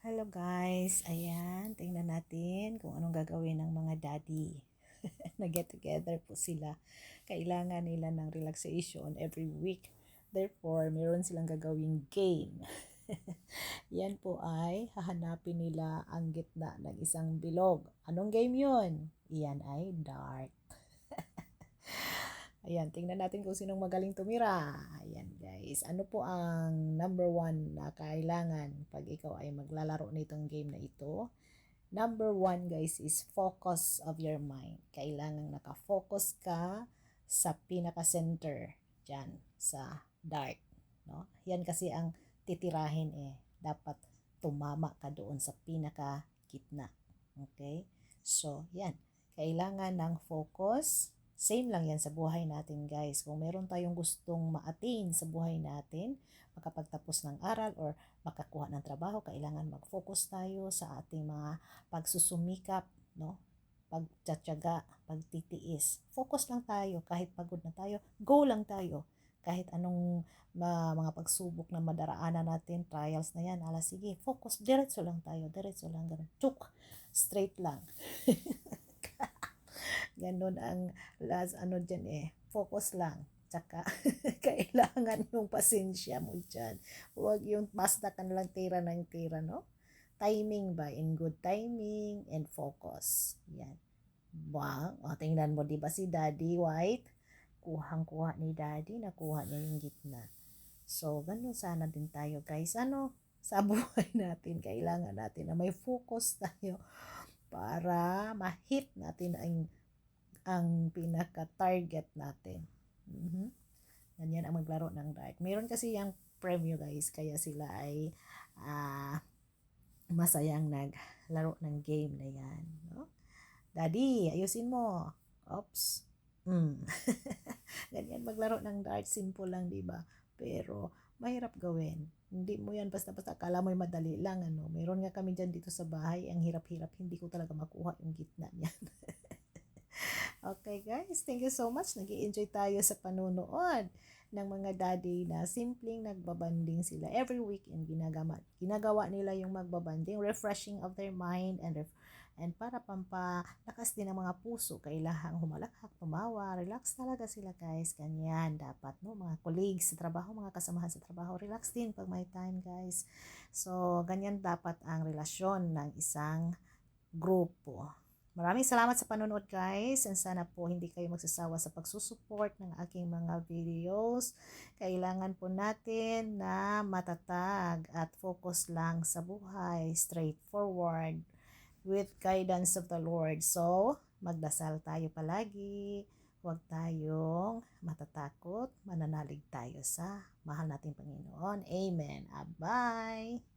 Hello guys, ayan, tingnan natin kung anong gagawin ng mga daddy. Nag-get together po sila. Kailangan nila ng relaxation every week. Therefore, meron silang gagawing game. Yan po ay hahanapin nila ang gitna ng isang bilog. Anong game yun? Iyan ay dart. Ayan, tingnan natin kung sinong magaling tumira. Ayan guys, ano po ang number one na kailangan pag ikaw ay maglalaro nitong game na ito? Number one guys is focus of your mind. Kailangan nakafocus ka sa pinaka-center dyan, sa dart. No? Yan kasi ang titirahin eh. Dapat tumama ka doon sa pinaka-gitna. Okay? So, yan. Kailangan ng focus. Same lang yan sa buhay natin guys. Kung meron tayong gustong ma-attain sa buhay natin, makapagtapos ng aral or makakuha ng trabaho, kailangan mag-focus tayo sa ating mga pagsusumikap, no? Pagtsatsaga, pagtitiis. Focus lang tayo kahit pagod na tayo, go lang tayo. Kahit anong mga pagsubok na madaraanan natin, trials na yan, sige, focus, diretso lang tayo, diretso lang, ganun. Tsuk, straight lang. Ganun ang last dyan focus lang. Tsaka, kailangan yung pasensya mo dyan. Huwag yung basta ka nalang tira ng tira, no? Timing ba? In good timing and focus. Yan. Wow. O, tingnan mo, di ba si Daddy White? Kuhang-kuha ni Daddy, nakuha niya yung gitna. So, ganun sana din tayo, guys. Sa buhay natin, kailangan natin na may focus tayo para ma-hit natin ang pinaka-target natin. Ganyan ang maglaro ng dart. Meron kasi yung premyo guys, kaya sila ay masayang naglaro ng game na yan. No? Daddy, ayusin mo. Oops. Ganyan maglaro ng dart, simple lang, di ba? Pero mahirap gawin. Hindi mo yan basta-basta, akala mo'y madali lang. Meron nga kami dyan dito sa bahay, ang hirap-hirap, hindi ko talaga makuha yung gitna niyan. Okay guys, thank you so much. Nag-i-enjoy tayo sa panunood ng mga daddy na simpleng nagbabanding sila every weekend. Ginagawa nila yung magbabanding, refreshing of their mind and para pampalakas din ng mga puso. Kailangan humalakhak, tumawa, relax talaga sila guys. Ganyan dapat, no? Mga colleagues sa trabaho, mga kasamahan sa trabaho, relax din pag may time guys. So, ganyan dapat ang relasyon ng isang grupo. Maraming salamat sa panonood guys, and sana po hindi kayo magsasawa sa pagsusupport ng aking mga videos. Kailangan po natin na matatag at focus lang sa buhay, straightforward with guidance of the Lord. So, magdasal tayo palagi. Huwag tayong matatakot, mananalig tayo sa mahal nating Panginoon. Amen. Bye!